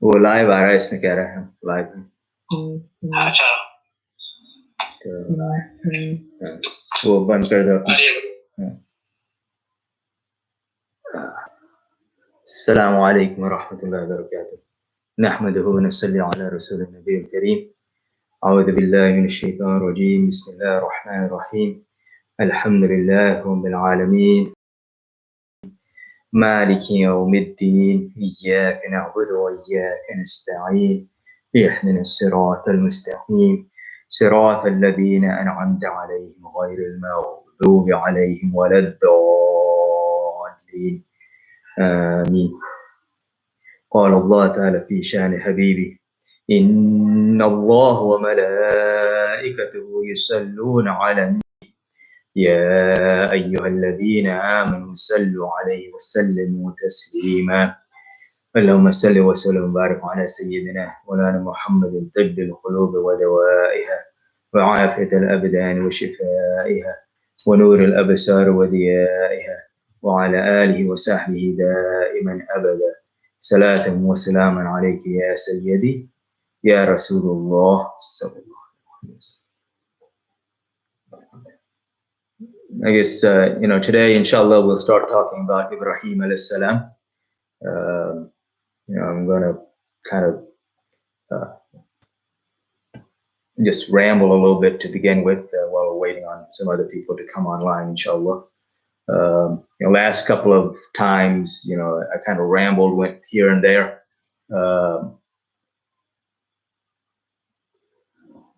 वो लाइव आ रहा है, इसमें कह रहा है लाइव है। अच्छा तो वो बंद कर दो। अस्सलामु अलैकुम वरहमतुल्लाहि वबरकातुहू। नहमदुहु व नसल्ली अला रसूलिन नबिय्यिल करीम। अऊज़ु बिल्लाहि मिनश शैतानिर रजीम। बिस्मिल्लाहिर रहमानिर रहीम। अल्हम्दुलिल्लाहि रब्बिल आलमीन। मालिकि यौमिद्दीन। इय्याका नअबुदु व इय्याका नस्तईन। इहदिनस सिरातल मुस्तक़ीम। सिरातल लज़ीना अनअमता अलैहिम गैरिल मग़दूबि अलैहिम वलद्दॉल्लीन। आमीन। قال الله تعالى في شأن حبيبي إن الله وملائكته يصلون على النبي يا أيها الذين آمنوا صلوا عليه وسلموا تسليما. اللهم صل وسلم وبارك على سيدنا مولانا محمد طب القلوب ودوائها وعافية الأبدان وشفائها ونور الأبصار وضيائها وعلى آله وصحبه دائما أبدا. صلاة وسلاما عليك يا سيدي يا رسول الله صلى الله عليه وسلم. I guess today inshallah we'll start talking about Ibrahim alayhi salam. I'm gonna kind of just ramble a little bit to begin with while we're waiting on some other people to come online, inshallah. Last couple of times, I kind of rambled, went here and there.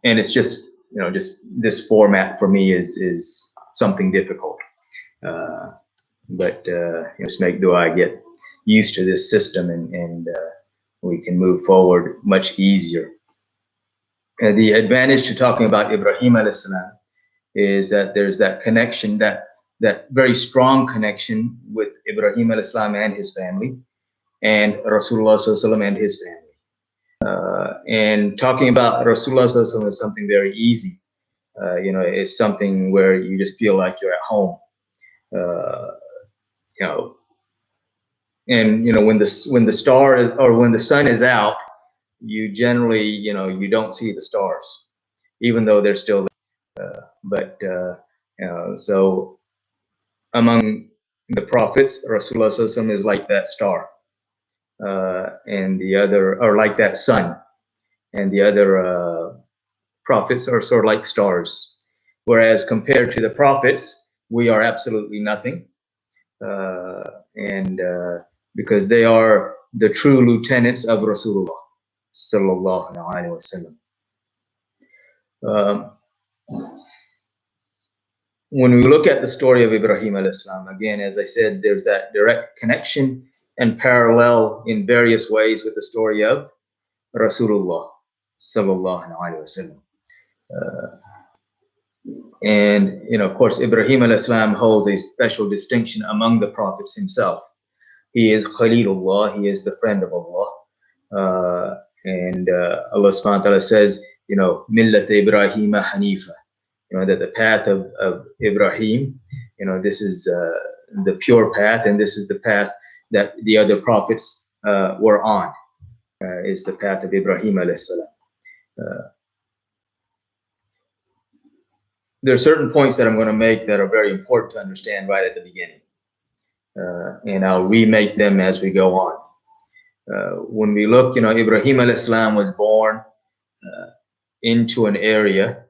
And it's just this format for me is something difficult. But just make dua, get used to this system, and we can move forward much easier. The advantage to talking about Ibrahim alayhi salam is that there's that connection, that very strong connection with Ibrahim alayhi salam and his family, and Rasulullah sallallahu alaihi wasallam and his family. And talking about Rasulullah sallallahu alaihi wasallam is something very easy. It's something where you just feel like you're at home. And when the star is, or when the sun is out, you generally you don't see the stars, even though they're still there. So among the prophets, Rasulullah sallallahu alaihi wasallam is like that star, and the other, or like that sun, and the other prophets are sort of like stars. Whereas compared to the prophets, we are absolutely nothing, and because they are the true lieutenants of Rasulullah sallallahu alaihi wasallam. When we look at the story of Ibrahim alayhi salam, again, as I said, there's that direct connection and parallel in various ways with the story of Rasulullah sallallahu alaihi wasallam. And of course, Ibrahim alayhi salam holds a special distinction among the prophets himself. He is Khalilullah, he is the friend of Allah. And Allah subhanahu wa ta'ala says, Millat Ibrahim Hanifa, that the path of Ibrahim, this is the pure path, and this is the path that the other prophets were on, is the path of Ibrahim alayhi salam. There are certain points that I'm going to make that are very important to understand right at the beginning. And I'll remake them as we go on. When we look, Ibrahim alayhi salam was born into an area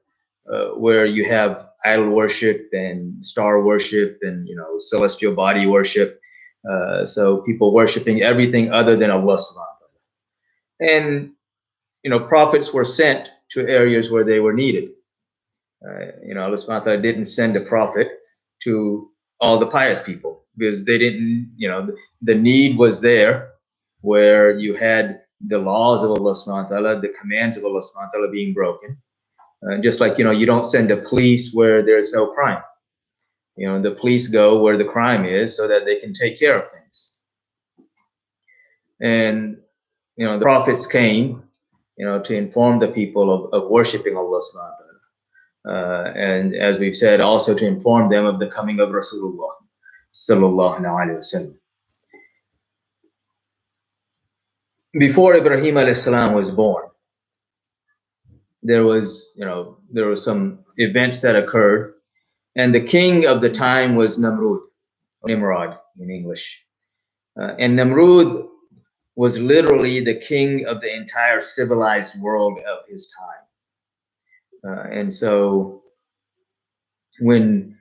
where you have idol worship and star worship and celestial body worship. So people worshiping everything other than Allah subhanahu wa ta'ala. And prophets were sent to areas where they were needed. Allah subhanahu wa ta'ala didn't send a prophet to all the pious people, because they didn't, the need was there where you had the laws of Allah subhanahu wa ta'ala, the commands of Allah subhanahu wa ta'ala being broken. Just like, you don't send a police where there's no crime. The police go where the crime is so that they can take care of things. And, the prophets came, to inform the people of worshiping Allah subhanahu wa ta'ala. And as we've said, also to inform them of the coming of Rasulullah sallallahu alaihi wasallam. before Ibrahim alayhis salam was born, there was some events that occurred, and the king of the time was Nimrod in English. And Namrud was literally the king of the entire civilized world of his time. And so when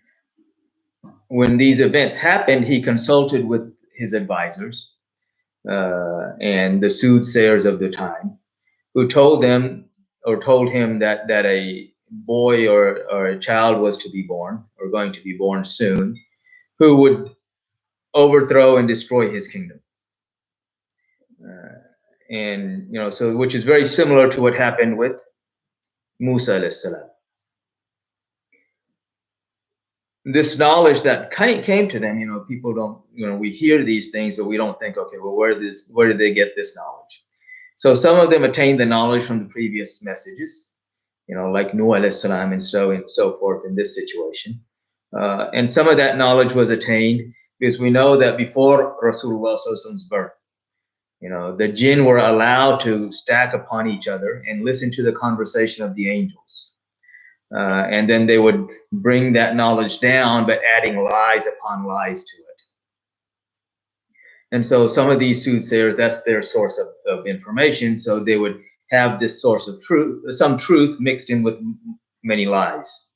these events happened, he consulted with his advisors and the soothsayers of the time, who told him that a boy or a child was to be born, or going to be born soon, who would overthrow and destroy his kingdom. And so, which is very similar to what happened with Musa alayhi salam. This knowledge that came to them, people don't, we hear these things, but we don't think, okay, well, where did they get this knowledge? So some of them attained the knowledge from the previous messages, like Nuh alayhi salam and so forth in this situation. And some of that knowledge was attained because we know that before Rasulullah's birth, the jinn were allowed to stack upon each other and listen to the conversation of the angels. And then they would bring that knowledge down, but adding lies upon lies to it. And so some of these soothsayers, that's their source of information. So they would have this source of truth, some truth mixed in with many lies.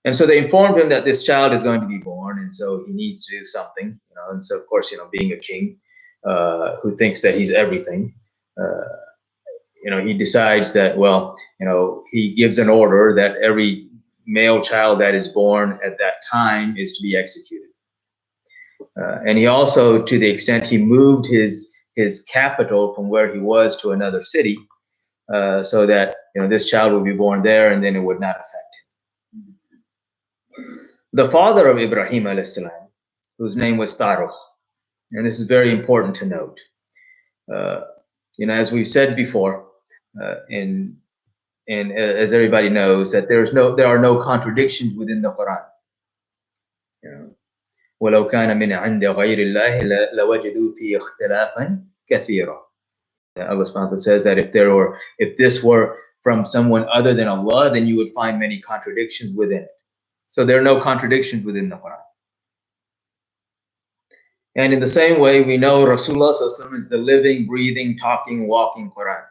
And so they informed him that this child is going to be born, and so he needs to do something. And so, of course, being a king who thinks that he's everything, he decides that, well, he gives an order that every male child that is born at that time is to be executed. And he also, to the extent he moved his capital from where he was to another city, so that this child would be born there, and then it would not affect him. The father of Ibrahim alayhi salam, whose name was Taruh, and this is very important to note. As we've said before, and as everybody knows, that there are no contradictions within the Quran. وَلَوْ كَانَ مِنْ عِنْدِ غَيْرِ اللَّهِ لَوَجَدُوا فِيهِ اخْتِلَافًا كَثِيرًا. Allah subhanahu wa ta'ala says that if this were from someone other than Allah, then you would find many contradictions within it. So there are no contradictions within the Quran. And in the same way, we know Rasulullah is the living, breathing, talking, walking Quran.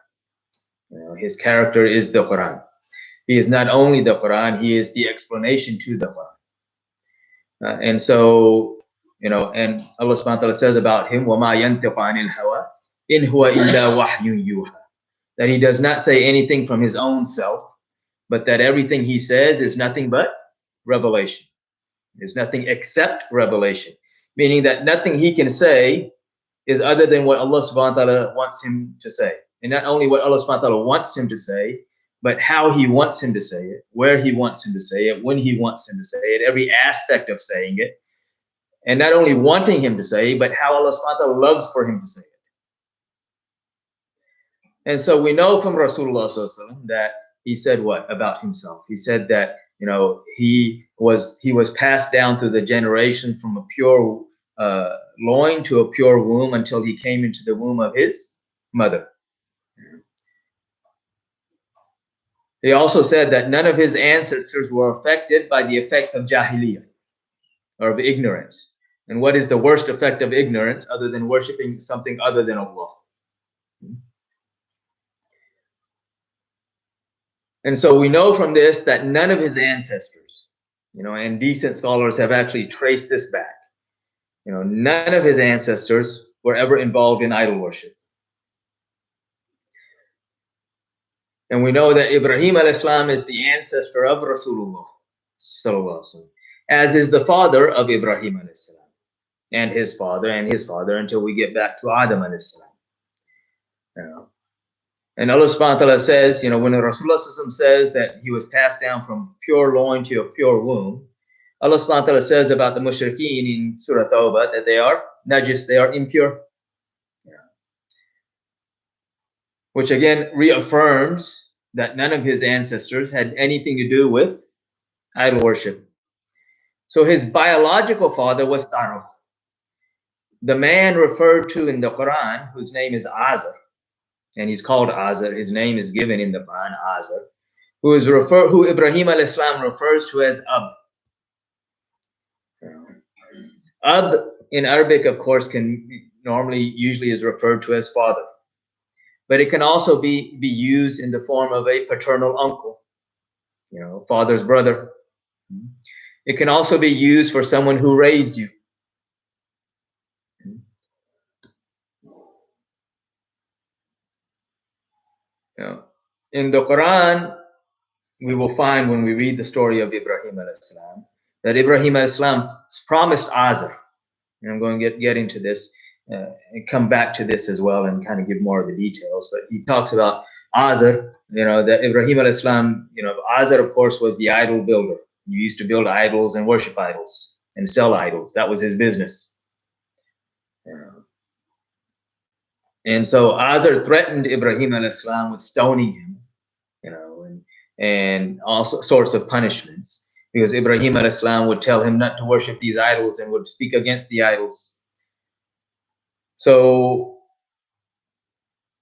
His character is the Quran. He is not only the Quran, he is the explanation to the Quran. And so, and Allah subhanahu wa ta'ala says about him, وَمَا يَنْتِقُ عَنِ الْهَوَىٰ إِنْ هُوَ إِلَّا وَحْيٌ يُوحَىٰ. That he does not say anything from his own self, but that everything he says is nothing but revelation. There's nothing except revelation. Meaning that nothing he can say is other than what Allah subhanahu wa ta'ala wants him to say. And not only what Allah subhanahu wa ta'ala wants him to say, but how he wants him to say it, where he wants him to say it, when he wants him to say it, every aspect of saying it. And not only wanting him to say, but how Allah subhanahu wa ta'ala loves for him to say it. And so we know from Rasulullah that he said what about himself? He said that, he was passed down through the generations from a pure loin to a pure womb until he came into the womb of his mother. He also said that none of his ancestors were affected by the effects of jahiliyyah, or of ignorance. And what is the worst effect of ignorance other than worshiping something other than Allah? And so we know from this that none of his ancestors, and decent scholars have actually traced this back. None of his ancestors were ever involved in idol worship. And we know that Ibrahim alayhis salam is the ancestor of Rasulullah sallallahu alaihi wasallam, as is the father of Ibrahim alayhis salam, and his father, until we get back to Adam alayhis salam. And Allah subhanahu wa ta'ala says, when Rasulullah says that he was passed down from pure loin to a pure womb, Allah subhanahu wa ta'ala says about the mushrikeen in Surah Tawbah that they are najis, they are impure. Which again reaffirms that none of his ancestors had anything to do with idol worship. So his biological father was Taruh. The man referred to in the Quran, whose name is Azar, and he's called Azar. His name is given in the Quran, Azar, who Ibrahim al-Islam refers to as Ab. Ab in Arabic, of course, usually is referred to as father, but it can also be used in the form of a paternal uncle, father's brother. It can also be used for someone who raised you. In the Quran, we will find when we read the story of Ibrahim al-Islam that Ibrahim al-Islam promised Azar, and I'm going to get into this and come back to this as well and kind of give more of the details. But he talks about Azar, that Ibrahim al-Islam, Azar, of course, was the idol builder. He used to build idols and worship idols and sell idols. That was his business. And so Azar threatened Ibrahim al-Islam with stoning him, and all sorts of punishments, because Ibrahim al-Islam would tell him not to worship these idols and would speak against the idols. So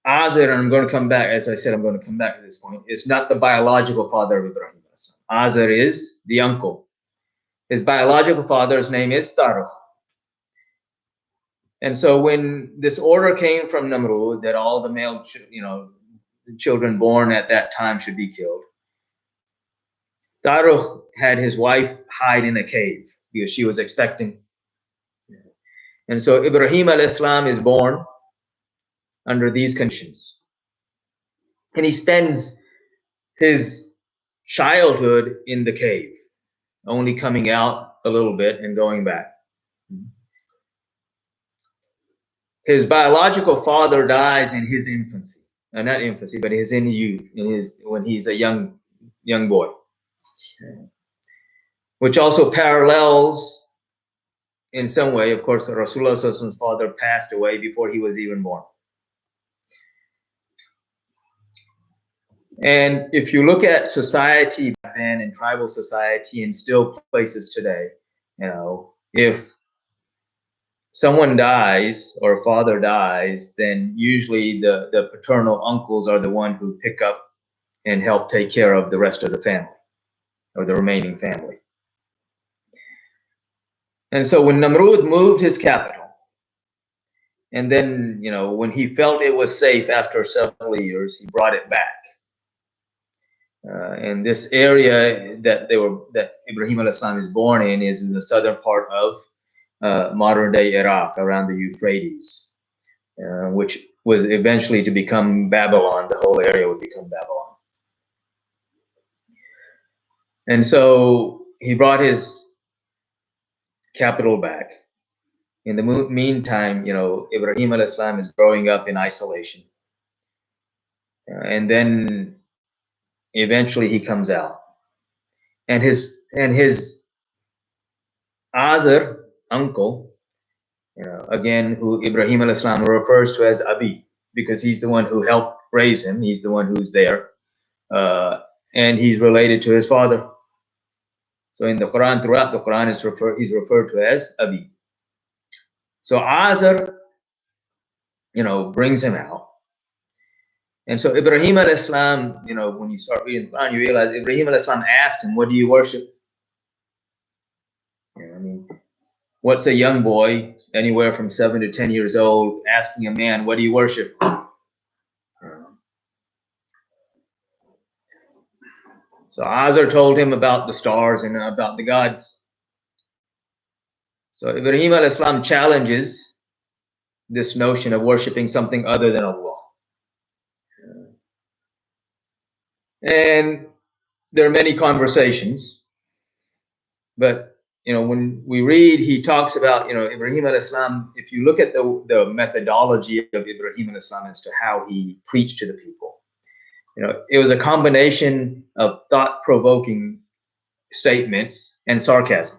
Azar, and I'm going to come back, as I said, I'm going to come back to this point, is not the biological father of Ibrahim al-Islam. Azar is the uncle. His biological father's name is Taruh. And so when this order came from Namrud that all the male, children born at that time should be killed, Taruh had his wife hide in a cave because she was expecting. And so Ibrahim al-Islam is born under these conditions. And he spends his childhood in the cave, only coming out a little bit and going back. His biological father dies in his infancy. Not infancy, but in youth, when he's a young boy. Which also parallels in some way, of course, Rasulullah's father passed away before he was even born. And if you look at society back then and tribal society and still places today, if someone dies or a father dies, then usually the paternal uncles are the one who pick up and help take care of the rest of the family or the remaining family. And so when Namrud moved his capital, and then, when he felt it was safe after several years, he brought it back. And this area that Ibrahim al-Islam is born in is in the southern part of modern day Iraq, around the Euphrates, which was eventually to become Babylon. The whole area would become Babylon. And so he brought his capital back. In the meantime, Ibrahim al-Islam is growing up in isolation. And then eventually he comes out. And his Azar uncle, again, who Ibrahim al-Islam refers to as Abi, because he's the one who helped raise him. He's the one who's there. And he's related to his father. So in the Quran, throughout the Quran, he's referred to as Abi. So Azar, brings him out. And so Ibrahim al-Islam, when you start reading the Quran, you realize Ibrahim al-Islam asked him, what do you worship? What's a young boy, anywhere from 7 to 10 years old, asking a man, what do you worship? So Azar told him about the stars and about the gods. So Ibrahim al-Islam challenges this notion of worshiping something other than Allah. And there are many conversations, but when we read, he talks about, Ibrahim al-Islam, if you look at the methodology of Ibrahim al-Islam as to how he preached to the people, it was a combination of thought-provoking statements and sarcasm.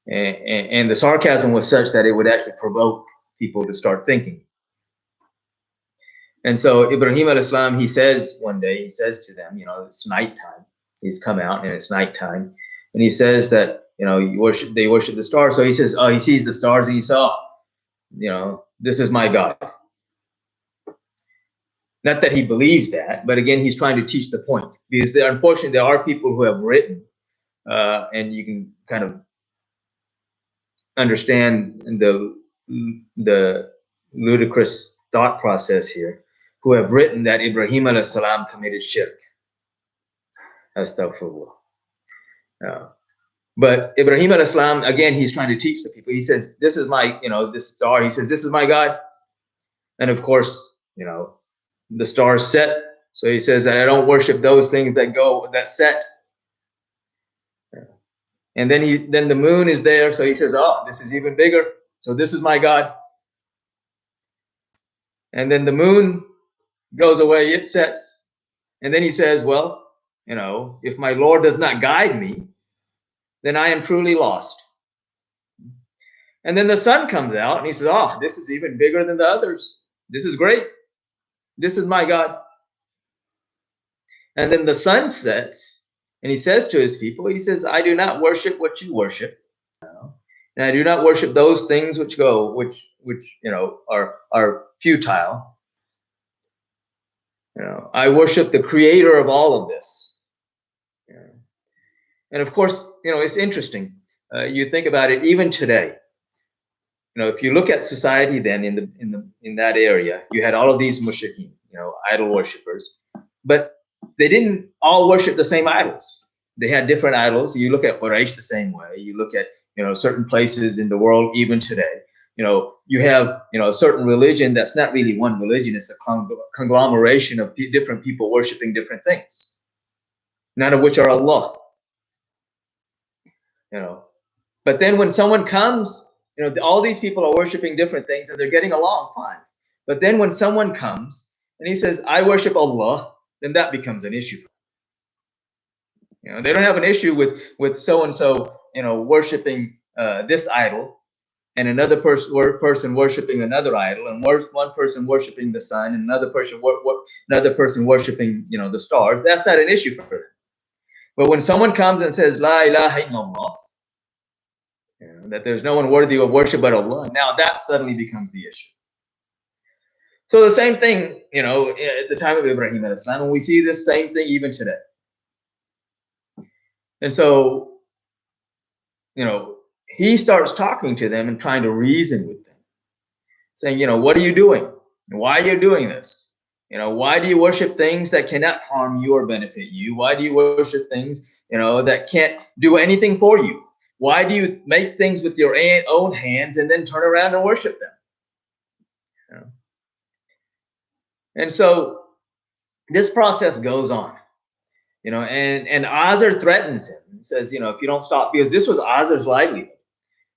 And the sarcasm was such that it would actually provoke people to start thinking. And so Ibrahim al-Islam, he says one day, he says to them, it's nighttime. He's come out and it's nighttime. And he says that, they worship the stars. So he says, he sees the stars and he saw, this is my God. Not that he believes that, but again, he's trying to teach the point. Because unfortunately, there are people who have written, and you can kind of understand the ludicrous thought process here, who have written that Ibrahim alayhi salam committed shirk. Astaghfirullah. Uh, but Ibrahim alayhi salam, again, he's trying to teach the people. He says, this is my, this star. He says, this is my God. And of course, the stars set. So he says that I don't worship those things that set. And then the moon is there. So he says, oh, this is even bigger. So this is my God. And then the moon goes away, it sets. And then he says, well, if my Lord does not guide me, then I am truly lost. And then the sun comes out and he says, oh, this is even bigger than the others. This is great. This is my God. And then the sun sets and he says to his people, he says, I do not worship what you worship. And I do not worship those things which are futile. I worship the creator of all of this. And of course, it's interesting. You think about it, even today. If you look at society, then in that area, you had all of these mushrikeen, idol worshippers, but they didn't all worship the same idols. They had different idols. You look at Quraysh the same way. You look at certain places in the world, even today. You have a certain religion that's not really one religion. It's a conglomeration of different people worshiping different things, none of which are Allah. But then when someone comes, all these people are worshiping different things and they're getting along fine. But then when someone comes and he says, I worship Allah, then that becomes an issue. They don't have an issue with so-and-so, worshiping this idol, and another person worshiping another idol, and one person worshiping the sun, and another person worshiping, the stars. That's not an issue for them. But when someone comes and says, La ilaha illallah, that there's no one worthy of worship but Allah, now that suddenly becomes the issue. So the same thing, at the time of Ibrahim alayhi salam, and we see this same thing even today. And so, he starts talking to them and trying to reason with them, saying, what are you doing? Why are you doing this? Why do you worship things that cannot harm you or benefit you? Why do you worship things, that can't do anything for you? Why do you make things with your own hands and then turn around and worship them? And so this process goes on, and Azar threatens him and says, if you don't stop, because this was Azar's livelihood,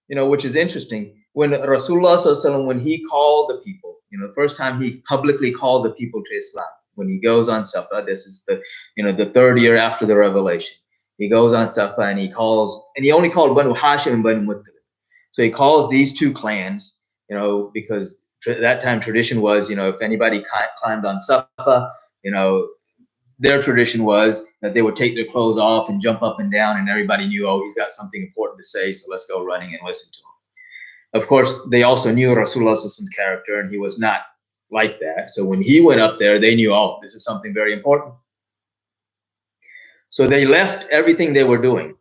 which is interesting. When Rasulullah, when he called the people, the first time he publicly called the people to Islam, when he goes on Safa, this is the third year after the revelation. He goes on Safa and he only called Banu Hashim and Banu Muttalib. So he calls these two clans, because that time tradition was, if anybody climbed on Safa, their tradition was that they would take their clothes off and jump up and down, and everybody knew, oh, he's got something important to say, so let's go running and listen to him. Of course, they also knew Rasulullah's character, and he was not like that. So when he went up there, they knew, oh, this is something very important. So they left everything they were doing.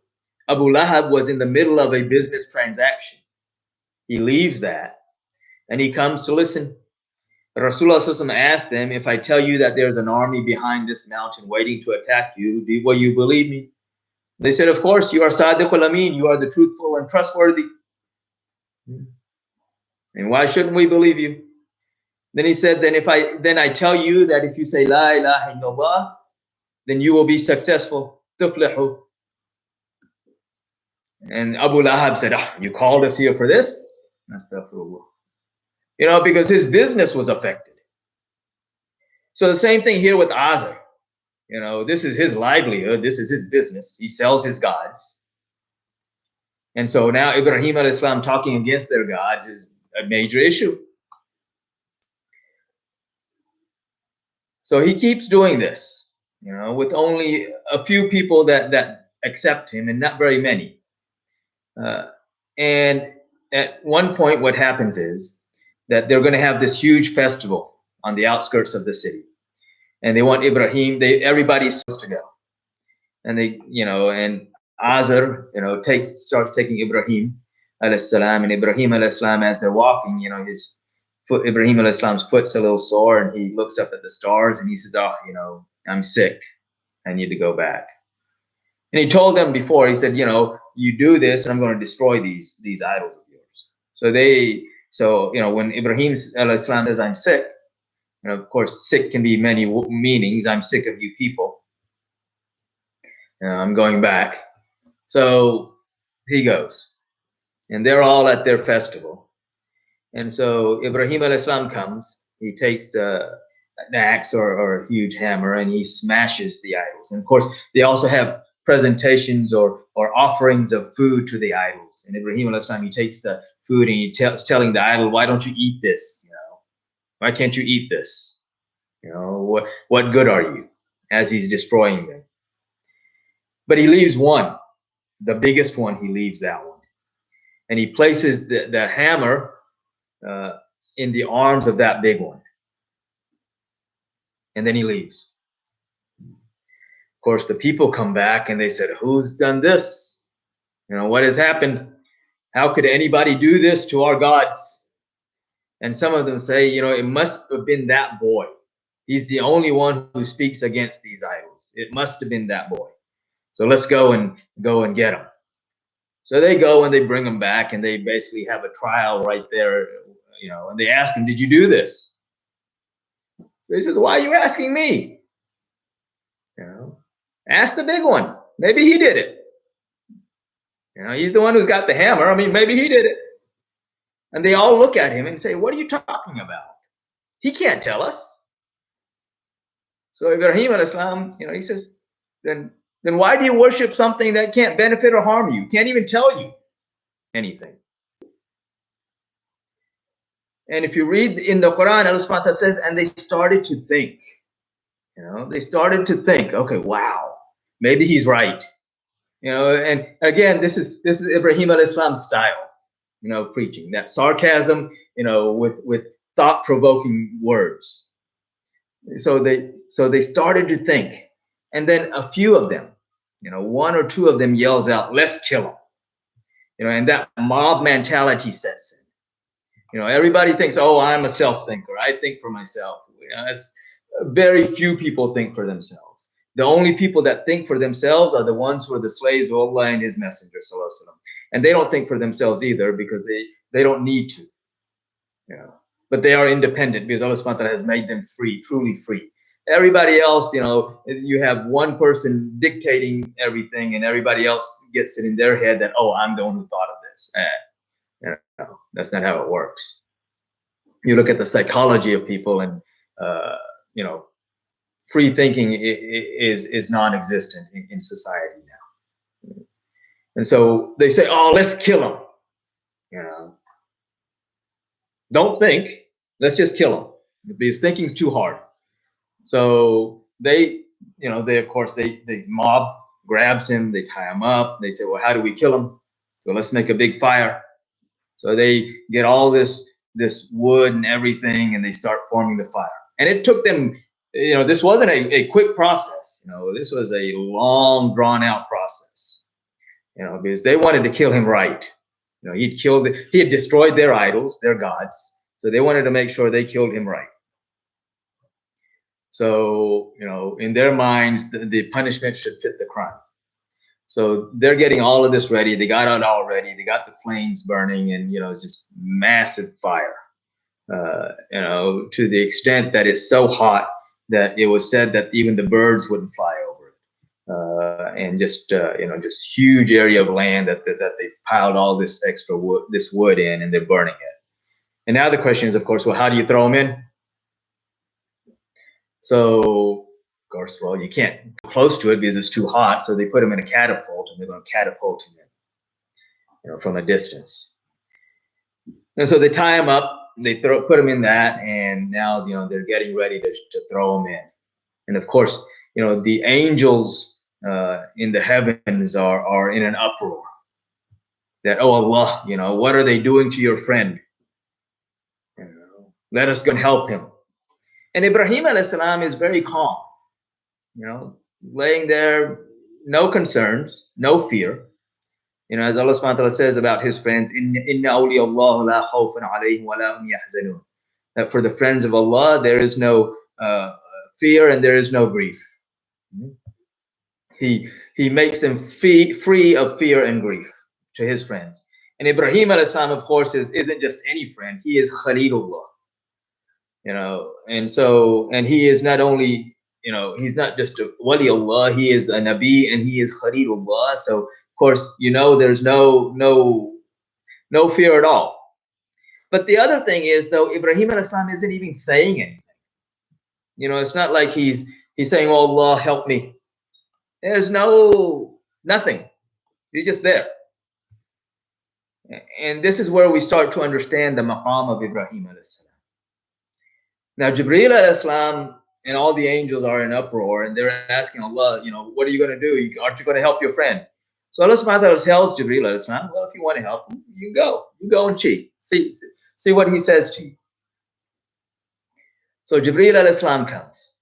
Abu Lahab was in the middle of a business transaction. He leaves that and he comes to listen. Rasulullah asked them, if I tell you that there's an army behind this mountain waiting to attack you, will you believe me? They said, of course, you are Sadiq al-Amin, you are the truthful and trustworthy. And why shouldn't we believe you? Then he said, then I tell you that if you say La ilaha illallah, then you will be successful. Tuflihu. And Abu Lahab said, you called us here for this? Astaghfirullah. Because his business was affected. So the same thing here with Azar. This is his livelihood. This is his business. He sells his gods. And so now Ibrahim alayhi salam talking against their gods is a major issue. So he keeps doing this, with only a few people that accept him, and not very many. And at one point, what happens is that they're going to have this huge festival on the outskirts of the city. and they want Ibrahim. Everybody's supposed to go, and and Azar, starts taking Ibrahim alayhi salam, and Ibrahim alayhi salam, as they're walking, his foot, Ibrahim alayhi salam's foot's a little sore, and he looks up at the stars and he says, "Oh, I'm sick. I need to go back." And he told them before, he said, "You do this, and I'm going to destroy these idols of yours." When Ibrahim alayhi salam says, "I'm sick," of course, sick can be many meanings. I'm sick of you people. I'm going back. So he goes, and they're all at their festival. And so Ibrahim alayhi salam comes. He takes an axe or a huge hammer, and he smashes the idols. And of course, they also have presentations or offerings of food to the idols. And Ibrahim alayhi salam, he takes the food and he's telling the idol, "Why don't you eat this? Why can't you eat this? What good are you?" As he's destroying them. But he leaves one, the biggest one. He leaves that one, and he places the hammer in the arms of that big one, and then he leaves. Of course, the people come back and they said, "Who's done this? What has happened? How could anybody do this to our gods?" And some of them say, "It must have been that boy. He's the only one who speaks against these idols. It must have been that boy. So let's go and get him." So they go and they bring him back, and they basically have a trial right there, and they ask him, "Did you do this?" So he says, "Why are you asking me? Ask the big one. Maybe he did it. He's the one who's got the hammer. I mean, maybe he did it." And they all look at him and say, "What are you talking about? He can't tell us." So Ibrahim alayhi salam, he says, then why do you worship something that can't benefit or harm you? Can't even tell you anything. And if you read in the Quran, Allah subhanahu wa ta'ala says, and they started to think. They started to think, okay, wow, maybe he's right. And again, this is Ibrahim alayhi salam's style, preaching, that sarcasm, with thought-provoking words. So they started to think, and then a few of them, one or two of them yells out, "Let's kill him." And that mob mentality sets in. Everybody thinks, "Oh, I'm a self-thinker. I think for myself." It's very few people think for themselves. The only people that think for themselves are the ones who are the slaves of Allah and His Messenger, sallallahu alaihi wasallam. And they don't think for themselves either, because they don't need to. But they are independent because Allah subhanahu wa ta'ala has made them free, truly free. Everybody else, you have one person dictating everything, and everybody else gets it in their head that, "Oh, I'm the one who thought of this." That's not how it works. You look at the psychology of people, and free thinking is non-existent in society now. And so they say, "Oh, let's kill him." Don't think. Let's just kill him, because thinking's too hard. So they of course, the mob grabs him, they tie him up, they say, "Well, how do we kill him? So let's make a big fire." So they get all this wood and everything, and they start forming the fire. And it took them, this wasn't a quick process. This was a long, drawn out process. Because they wanted to kill him right. He had destroyed their idols, their gods. So they wanted to make sure they killed him right. So, in their minds, the punishment should fit the crime. So they're getting all of this ready. They got it all ready. They got the flames burning, and, just massive fire, to the extent that it's so hot that it was said that even the birds wouldn't fly over it. And just huge area of land that they piled all this extra wood in, and they're burning it. And now the question is, of course, well, how do you throw them in? So, of course, well, you can't go close to it because it's too hot. So they put him in a catapult, and they're going to catapult him in, from a distance. And so they tie him up, they put him in that, and now, they're getting ready to throw him in. And of course, the angels in the heavens are in an uproar. That, "Oh Allah, what are they doing to your friend? Let us go and help him." And Ibrahim alayhi salam is very calm, laying there, no concerns, no fear. As Allah subhanahu wa ta'ala says about his friends, Inna awliya Allah la khawfun alayhim wa la hum yahzanun. That for the friends of Allah, there is no fear and there is no grief. He makes them free of fear and grief to his friends. And Ibrahim alayhi salam, of course, isn't just any friend. He is Khalilullah. And he is not only, he's not just a wali Allah, he is a Nabi and he is Khalilullah. So of course, there's no fear at all. But the other thing is, though, Ibrahim alayhi salam isn't even saying anything. It's not like he's saying, oh Allah, help me. There's nothing. He's just there. And this is where we start to understand the maqam of Ibrahim alayhi salam. Now, Jibreel alayhi salam and all the angels are in uproar, and they're asking Allah, what are you going to do? Aren't you going to help your friend? So Allah subhanahu wa ta'ala tells Jibreel alayhi salam, well, if you want to help him, you go and see what he says to you. So Jibreel alayhi salam comes,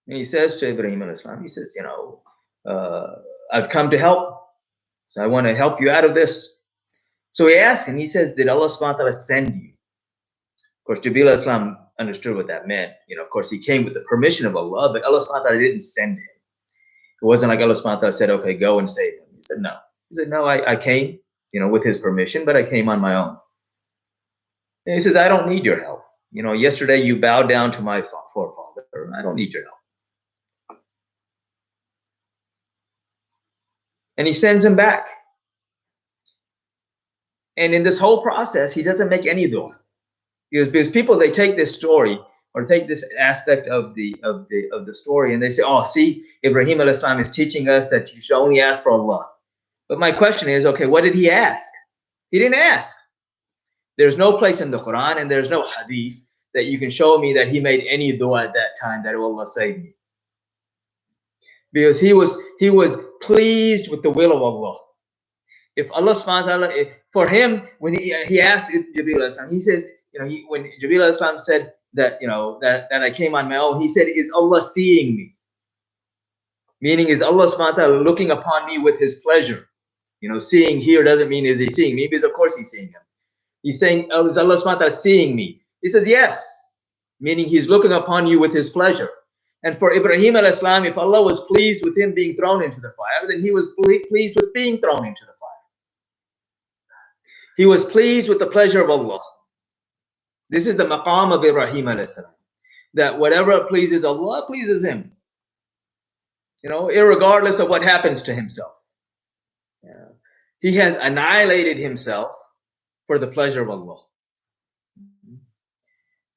and he says to Ibrahim alayhi salam, he says, I've come to help, so I want to help you out of this. So he asks him, he says, did Allah subhanahu wa ta'ala send you? Of course, Jibreel alayhi salam understood what that meant. Of course, he came with the permission of Allah, but Allah subhanahu wa ta'ala didn't send him. It wasn't like Allah subhanahu wa ta'ala said, okay, go and save him. He said, no. He said, no, I came, with his permission, but I came on my own. And he says, I don't need your help. Yesterday you bowed down to my forefather. I don't need your help. And he sends him back. And in this whole process, he doesn't make any dua. Because people, they take this story or take this aspect of the story and they say, oh, see, Ibrahim alayhi salam is teaching us that you should only ask for Allah. But my question is, okay, what did he ask? He didn't ask. There's no place in the Quran and there's no hadith that you can show me that he made any dua at that time that Allah saved me. Because he was pleased with the will of Allah. If Allah subhanahu wa ta'ala, for him, when he asked Jibreel alayhi salam, he says, when Jibreel alayhi salam said that, that I came on my own, he said, is Allah seeing me? Meaning, is Allah subhanahu wa ta'ala looking upon me with his pleasure? Seeing here doesn't mean is he seeing me, because of course he's seeing him. He's saying, oh, is Allah subhanahu wa ta'ala seeing me? He says, yes. Meaning he's looking upon you with his pleasure. And for Ibrahim alayhi salam, if Allah was pleased with him being thrown into the fire, then he was pleased with being thrown into the fire. He was pleased with the pleasure of Allah. This is the maqam of Ibrahim alayhi salam. That whatever pleases Allah, pleases him. Irregardless of what happens to himself. He has annihilated himself for the pleasure of Allah.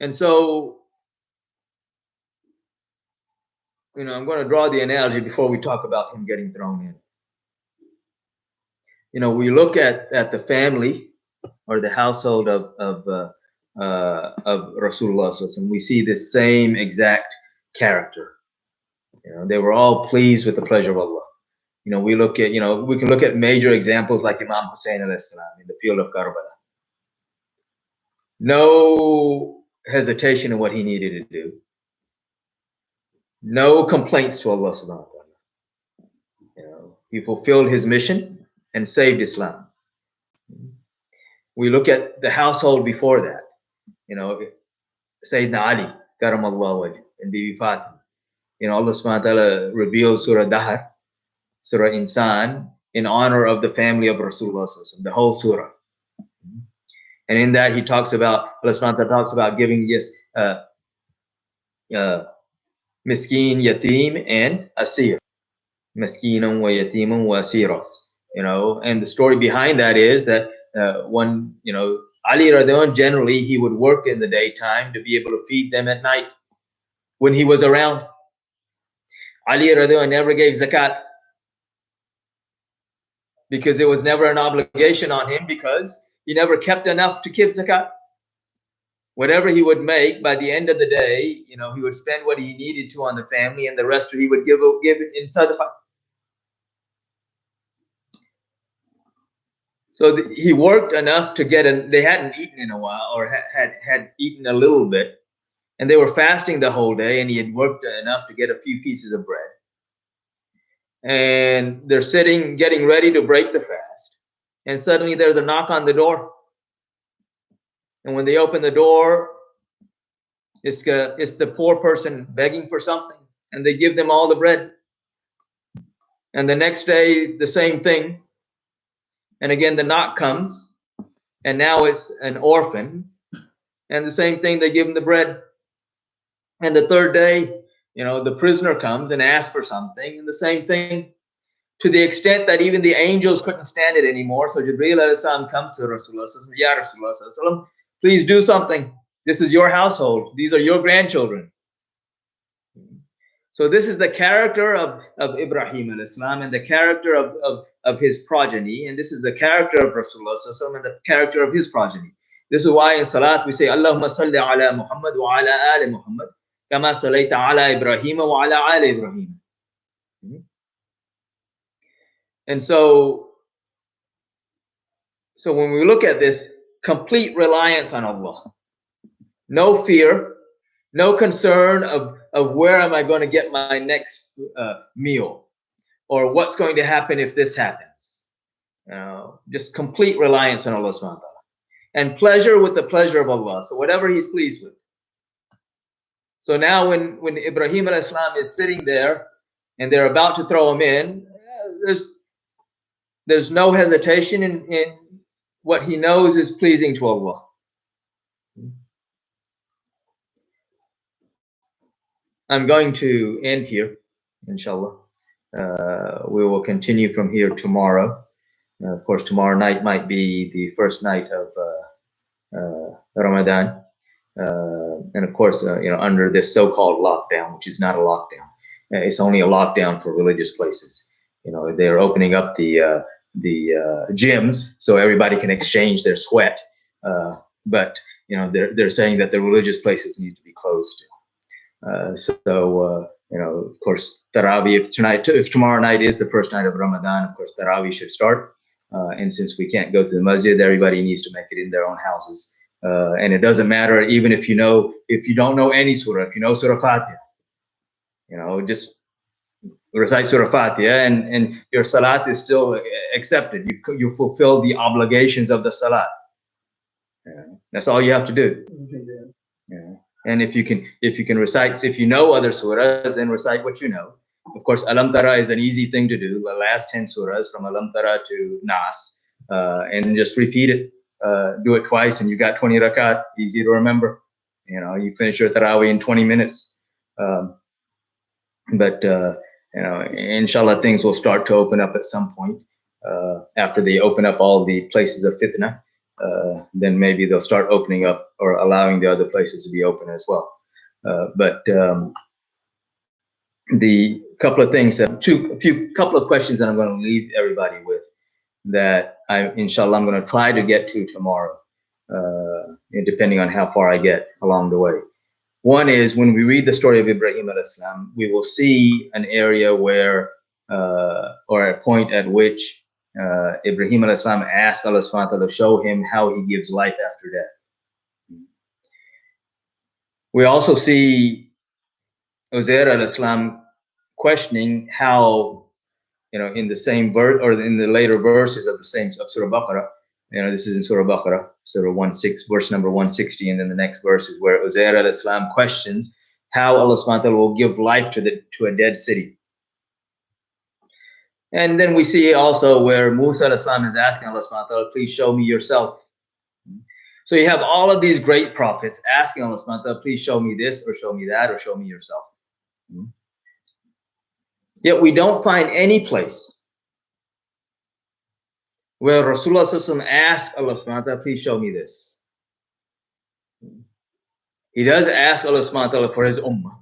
And so, I'm going to draw the analogy before we talk about him getting thrown in. We look at the family or the household of Rasulullah, and we see this same exact character. They were all pleased with the pleasure of Allah. We look at, we can look at major examples like Imam Hussein alayhi salam in the field of Karbala. No hesitation in what he needed to do. No complaints to Allah subhanahu wa ta'ala. He fulfilled his mission and saved Islam. We look at the household before that. Sayyidina Ali, Karamallahu wajh, and Bibi Fatima. Allah subhanahu wa ta'ala revealed Surah Dahar, Surah Insan, in honor of the family of Rasulullah, the whole surah. And in that, Allah subhanahu wa ta'ala talks about giving miskin, yatim, and asir. Miskinun wa yatimun wa asira. And the story behind that is that when, Ali radhiyallahu anhu, generally, he would work in the daytime to be able to feed them at night when he was around. Ali radhiyallahu anhu never gave zakat because it was never an obligation on him, because he never kept enough to give zakat. Whatever he would make, by the end of the day, he would spend what he needed to on the family, and the rest he would give in sadaqah. So he worked enough to get they hadn't eaten in a while, or had eaten a little bit. and they were fasting the whole day, and he had worked enough to get a few pieces of bread. And they're sitting, getting ready to break the fast. And suddenly there's a knock on the door. And when they open the door, it's the poor person begging for something, and they give them all the bread. And the next day, the same thing. And again, the knock comes, and now it's an orphan, and the same thing, they give him the bread. And the third day, the prisoner comes and asks for something, and the same thing, to the extent that even the angels couldn't stand it anymore. So Jibreel alayhi salam comes to Rasulullah, says, Ya Rasulullah, please do something. This is your household. These are your grandchildren. So this is the character of Ibrahim alayhi salam, and the character of his progeny. And this is the character of Rasulullah and the character of his progeny. This is why in Salat we say, Allahumma salli ala Muhammad wa ala ali Muhammad, kama sallaita ala Ibrahim wa ala ali Ibrahim. And so when we look at this, complete reliance on Allah, no fear, no concern of where am I going to get my next meal, or what's going to happen if this happens. Just complete reliance on Allah subhanahu wa ta'ala. And pleasure with the pleasure of Allah. So whatever he's pleased with. So now when Ibrahim alayhi salam is sitting there and they're about to throw him in, there's no hesitation in what he knows is pleasing to Allah. I'm going to end here, inshallah. We will continue from here tomorrow. Of course, tomorrow night might be the first night of Ramadan. And of course, under this so-called lockdown, which is not a lockdown. It's only a lockdown for religious places. They're opening up the gyms so everybody can exchange their sweat. But they're saying that the religious places need to be closed. Of course, Taraweeh, if tomorrow night is the first night of Ramadan, of course, Taraweeh should start. And since we can't go to the masjid, everybody needs to make it in their own houses. And it doesn't matter, even if you don't know any surah, if you know Surah Fatiha, just recite Surah Fatiha, and your salat is still accepted. You fulfill the obligations of the salat. That's all you have to do. And if you can recite, if you know other surahs, then recite what you know. Of course, Alam Tara is an easy thing to do. The last 10 surahs from Alam Tara to Nas, and just repeat it. Do it twice, and you got 20 rakat. Easy to remember. You finish your Taraweeh in 20 minutes. But inshallah, things will start to open up at some point. After they open up all the places of fitna, then maybe they'll start opening up or allowing the other places to be open as well. But the couple of things, couple of questions that I'm going to leave everybody with, that inshallah, I'm going to try to get to tomorrow, depending on how far I get along the way. One is, when we read the story of Ibrahim alayhi salam, we will see an area where, or a point at which Ibrahim alayhi salam asked Allah subhanahu wa ta'ala to show him how he gives life after death. We also see Uzair alayhi salam questioning how, in the same verse, or in the later verses of Surah Baqarah, this is in Surah Baqarah, Surah 16, verse number 160, and then the next verse is where Uzair alayhi salam questions how Allah subhanahu wa ta'ala will give life to a dead city. And then we see also where Musa alayhi salam is asking Allah subhanahu wa ta'ala, please show me yourself. So you have all of these great prophets asking Allah subhanahu wa ta'ala, please show me this, or show me that, or show me yourself. Yet we don't find any place where Rasulullah sallallahu alaihi wasallam asked Allah subhanahu wa ta'ala, please show me this. He does ask Allah subhanahu wa ta'ala for his ummah.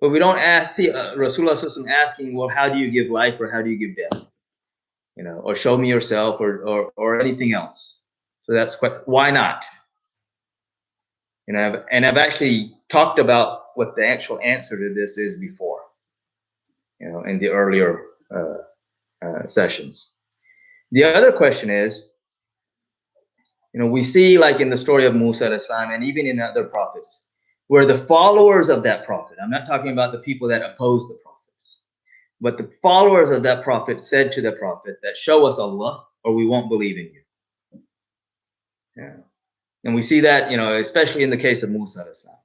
But we don't see Rasulullah sallallahu alaihi wasallam asking, well, how do you give life, or how do you give death? Or show me yourself, or anything else. So that's why not? I've actually talked about what the actual answer to this is before, in the earlier sessions. The other question is, we see, like in the story of Musa alayhi salam, and even in other prophets, where the followers of that prophet, I'm not talking about the people that oppose the prophets, but the followers of that prophet said to the prophet that show us Allah or we won't believe in you. Yeah. And we see that, especially in the case of Musa al-Islam.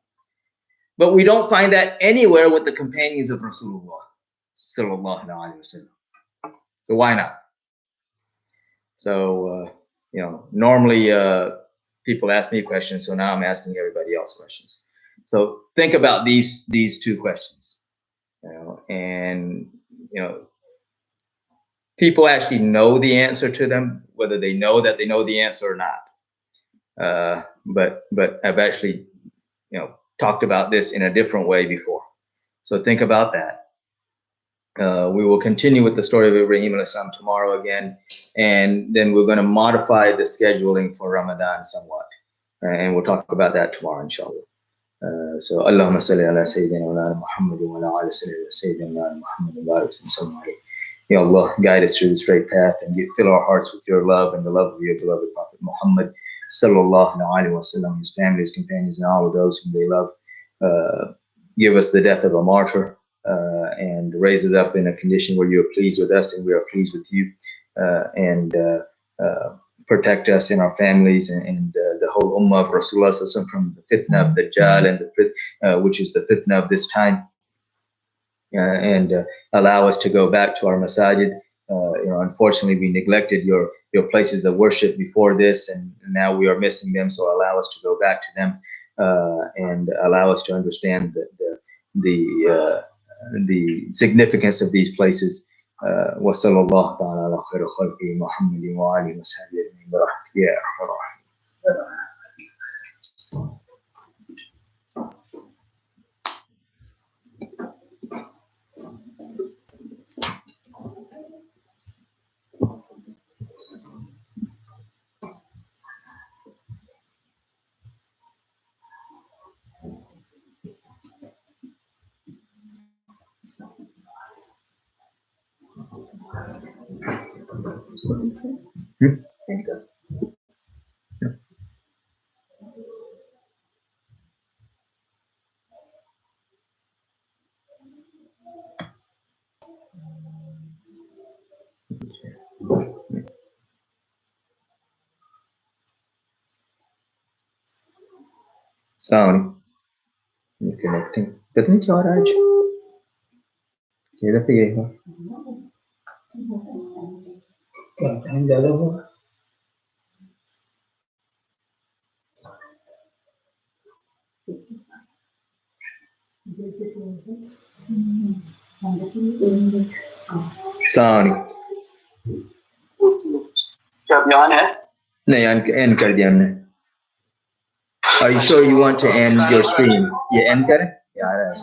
But we don't find that anywhere with the companions of Rasulullah sallallahu alaihi wasallam. So why not? So, normally people ask me questions, so now I'm asking everybody else questions. So think about these two questions, and people actually know the answer to them, whether they know that they know the answer or not. But I've actually, talked about this in a different way before. So think about that. We will continue with the story of Ibrahim al-Islam tomorrow again, and then we're going to modify the scheduling for Ramadan somewhat, and we'll talk about that tomorrow, inshallah. So, Allahumma salli ala Sayyidina wa Muhammad wa ala ali Sayyidina Muhammad wa ala ali. Ya Allah, guide us through the straight path and fill our hearts with your love and the love of your beloved Prophet Muhammad sallallahu alaihi wasallam, his family, his companions, and all of those whom they love. Give us the death of a martyr. And raise us up in a condition where you're pleased with us and we are pleased with you, and protect us and our families and the whole ummah of Rasulullah from the fitna of Dajjal and which is the fitna of this time, and allow us to go back to our masajid. Unfortunately, we neglected your places of worship before this, and now we are missing them. So allow us to go back to them, and allow us to understand the significance of these places. وصلى الله تعالى على خير خلقه محمد وآله وصحبه أجمعين برحمتك يا أرحم Assalamu alaikum. Connecting. कितनी चार आज? ये दफे यही हुआ. क्या time ज़्यादा हुआ? Assalamu alaikum. क्या बयान है? नहीं, end कर दिया हमने. Are you sure you want to end your stream? Yeah, end कर? Yeah,